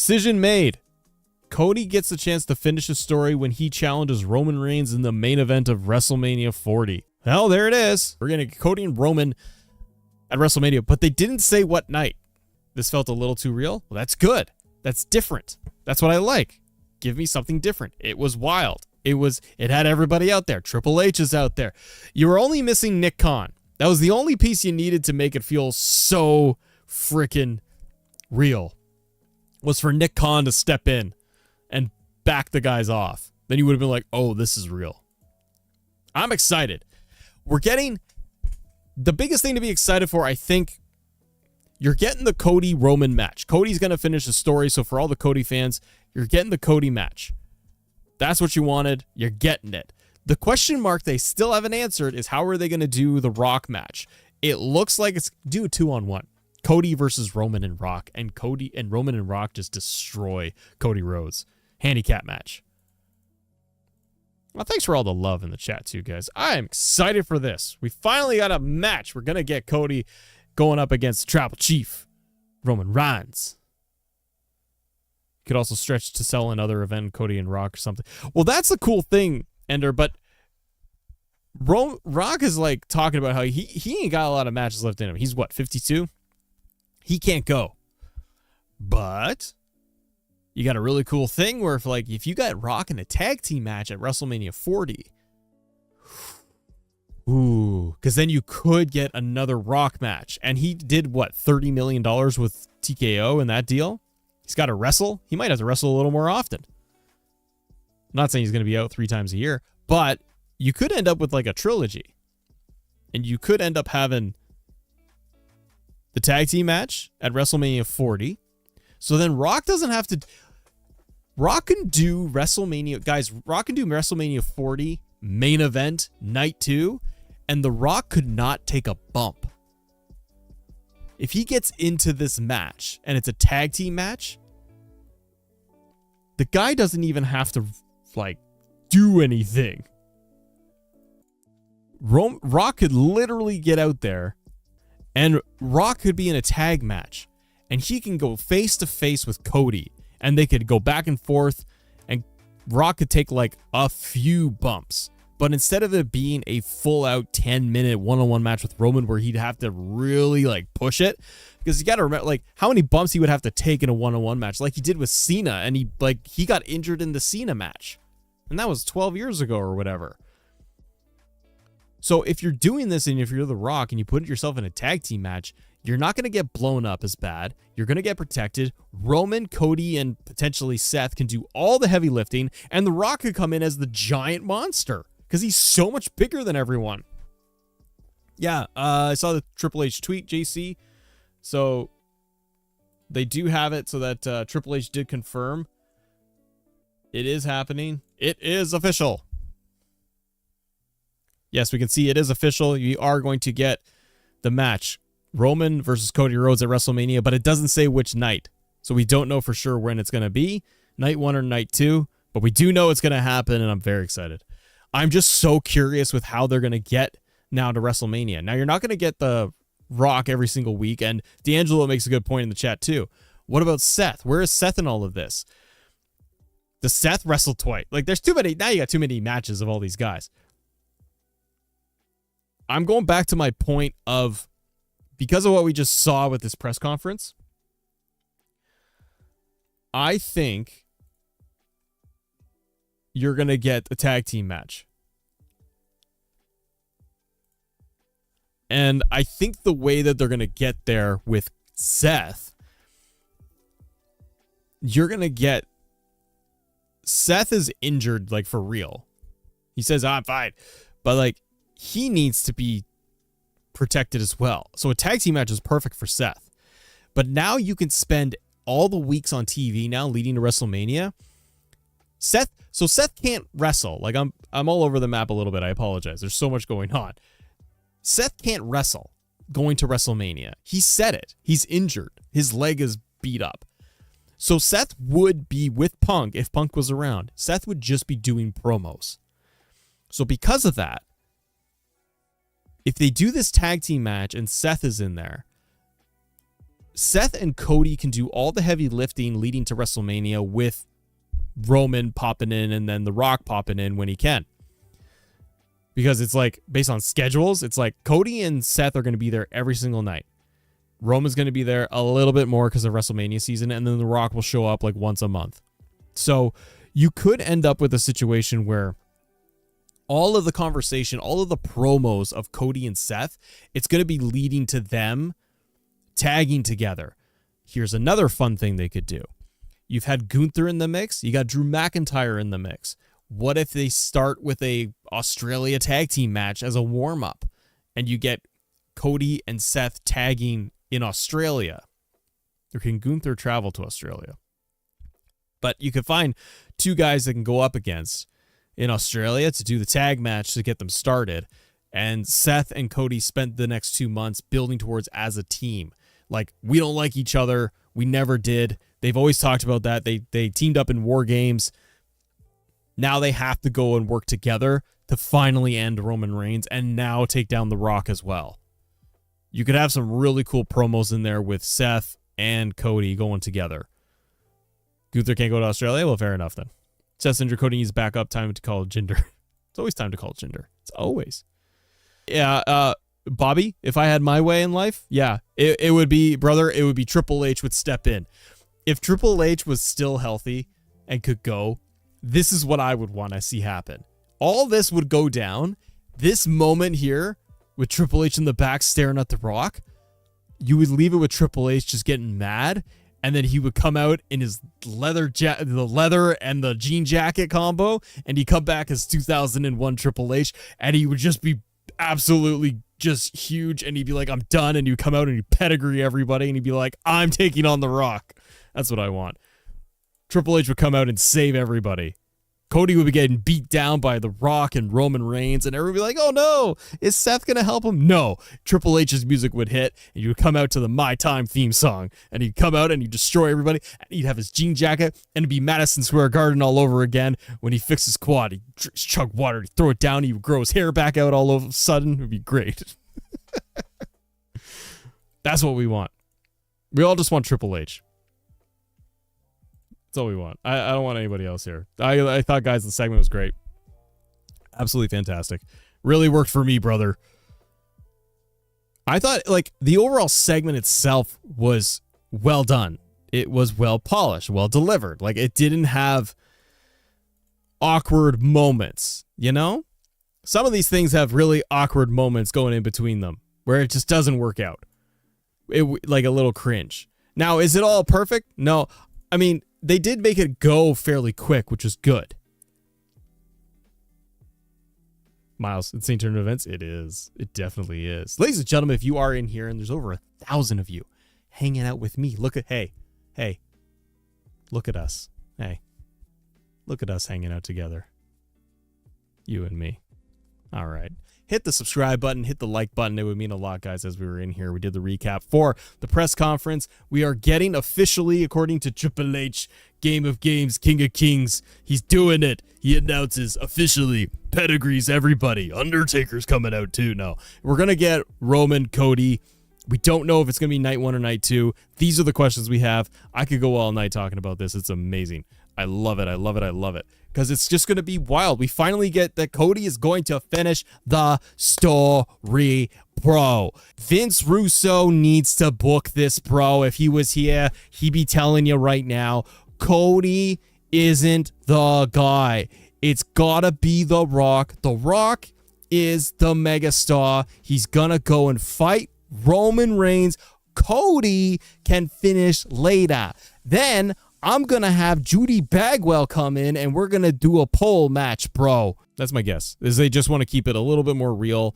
Decision made. Cody gets the chance to finish his story when he challenges Roman Reigns in the main event of WrestleMania 40. Well, there it is. We're going to get Cody and Roman at WrestleMania, but they didn't say what night. This felt a little too real. Well, that's good. That's different. That's what I like. Give me something different. It was wild. It had everybody out there. Triple H is out there. You were only missing Nick Khan. That was the only piece you needed to make it feel so freaking real. Was for Nick Khan to step in and back the guys off. Then you would have been like, oh, this is real. I'm excited. We're getting the biggest thing to be excited for, I think. You're getting the Cody Roman match. Cody's going to finish the story. So for all the Cody fans, you're getting the Cody match. That's what you wanted. You're getting it. The question mark they still haven't answered is how are they going to do the Rock match? It looks like it's do a 2-on-1. Cody versus Roman and Rock. And Cody and Roman and Rock just destroy Cody Rhodes. Handicap match. Well, thanks for all the love in the chat too, guys. I am excited for this. We finally got a match. We're going to get Cody going up against the Tribal Chief, Roman Reigns. Could also stretch to sell another event, Cody and Rock or something. Well, that's the cool thing, Ender, but Rock is like talking about how he ain't got a lot of matches left in him. He's what, 52? He can't go. But you got a really cool thing where if you got Rock in a tag team match at WrestleMania 40, ooh, because then you could get another Rock match. And he did what, $30 million with TKO in that deal? He's got to wrestle. He might have to wrestle a little more often. I'm not saying he's going to be out 3 times a year, but you could end up with like a trilogy. And you could end up having the tag team match at WrestleMania 40. So then Rock doesn't have to... Rock can do WrestleMania... Guys, Rock can do WrestleMania 40 main event, night 2, and The Rock could not take a bump. If he gets into this match and it's a tag team match, the guy doesn't even have to do anything. Rock could literally get out there and Rock could be in a tag match and he can go face to face with Cody and they could go back and forth and Rock could take a few bumps. But instead of it being a full-out 10-minute one-on-one match with Roman where he'd have to really, push it, because you got to remember, how many bumps he would have to take in a one-on-one match, like he did with Cena, and he got injured in the Cena match. And that was 12 years ago or whatever. So if you're doing this and if you're The Rock and you put yourself in a tag team match, you're not going to get blown up as bad. You're going to get protected. Roman, Cody, and potentially Seth can do all the heavy lifting, and The Rock could come in as the giant monster. Because he's so much bigger than everyone. Yeah, I saw the Triple H tweet, JC. So they do have it so that Triple H did confirm. It is happening. It is official. Yes, we can see it is official. You are going to get the match. Roman versus Cody Rhodes at WrestleMania, but it doesn't say which night. So we don't know for sure when it's going to be. Night 1 or night 2. But we do know it's going to happen, and I'm very excited. I'm just so curious with how they're going to get now to WrestleMania. Now, you're not going to get The Rock every single week, and D'Angelo makes a good point in the chat, too. What about Seth? Where is Seth in all of this? Does Seth wrestle twice? There's too many. Now you got too many matches of all these guys. I'm going back to my point of, because of what we just saw with this press conference, I think you're going to get a tag team match. And I think the way that they're going to get there with Seth, you're going to get... Seth is injured, for real. He says, I'm fine. But, he needs to be protected as well. So a tag team match is perfect for Seth. But now you can spend all the weeks on TV now leading to WrestleMania. Seth can't wrestle. I'm all over the map a little bit. I apologize. There's so much going on. Seth can't wrestle going to WrestleMania. He said it. He's injured. His leg is beat up. So Seth would be with Punk if Punk was around. Seth would just be doing promos. So because of that, if they do this tag team match and Seth is in there, Seth and Cody can do all the heavy lifting leading to WrestleMania with Roman popping in and then The Rock popping in when he can. Because it's like, based on schedules, it's like Cody and Seth are going to be there every single night. Roman's going to be there a little bit more because of WrestleMania season, and then The Rock will show up like once a month. So you could end up with a situation where all of the conversation, all of the promos of Cody and Seth, it's going to be leading to them tagging together. Here's another fun thing they could do. You've had Gunther in the mix. You got Drew McIntyre in the mix. What if they start with a Australia tag team match as a warm-up and you get Cody and Seth tagging in Australia? Or can Gunther travel to Australia? But you could find two guys that can go up against in Australia to do the tag match to get them started. And Seth and Cody spent the next 2 months building towards as a team. Like, we don't like each other. We never did. They've always talked about that. They teamed up in War Games. Now they have to go and work together to finally end Roman Reigns and now take down The Rock as well. You could have some really cool promos in there with Seth and Cody going together. Gunther can't go to Australia? Well, fair enough then. Seth and Cody needs backup. Time to call Jinder. It's always time to call Jinder. It's always. Yeah, Bobby, if I had my way in life, yeah, it would be, brother, it would be Triple H would step in. If Triple H was still healthy and could go, this is what I would want to see happen. All this would go down. This moment here with Triple H in the back staring at The Rock, you would leave it with Triple H just getting mad, and then he would come out in his the leather and the jean jacket combo, and he'd come back as 2001 Triple H, and he would just be absolutely just huge, and he'd be like, I'm done, and he'd come out and he'd pedigree everybody, and he'd be like, I'm taking on The Rock. That's what I want. Triple H would come out and save everybody. Cody would be getting beat down by The Rock and Roman Reigns, and everybody would be like, oh no, is Seth going to help him? No. Triple H's music would hit, and you would come out to the My Time theme song, and he'd come out and he'd destroy everybody, and he'd have his jean jacket, and it'd be Madison Square Garden all over again. When he fixed his quad, he'd chug water, he'd throw it down, he would grow his hair back out all of a sudden. It would be great. That's what we want. We all just want Triple H. That's all we want. I don't want anybody else here. I thought, guys, the segment was great. Absolutely fantastic. Really worked for me, brother. I thought, like, the overall segment itself was well done. It was well polished, well delivered. Like, it didn't have awkward moments, you know? Some of these things have really awkward moments going in between them where it just doesn't work out. Like a little cringe. Now, is it all perfect? No. I mean, they did make it go fairly quick, which is good. Miles, insane turn of events? It is. It definitely is. Ladies and gentlemen, if you are in here, and there's over 1,000 of you hanging out with me, look at, hey, look at us. Hey, look at us hanging out together. You and me. All right. Hit the subscribe button, hit the like button. It would mean a lot, guys, as we were in here. We did the recap for the press conference. We are getting officially, according to Triple H, Game of Games, King of Kings. He's doing it. He announces officially, pedigrees everybody. Undertaker's coming out too. No, we're going to get Roman, Cody. We don't know if it's going to be night 1 or night 2. These are the questions we have. I could go all night talking about this. It's amazing. I love it. I love it. I love it. Because it's just going to be wild. We finally get that Cody is going to finish the story, bro. Vince Russo needs to book this, bro. If he was here, he'd be telling you right now, Cody isn't the guy. It's got to be The Rock. The Rock is the megastar. He's going to go and fight Roman Reigns. Cody can finish later. Then I'm going to have Judy Bagwell come in and we're going to do a pole match, bro. That's my guess, is they just want to keep it a little bit more real,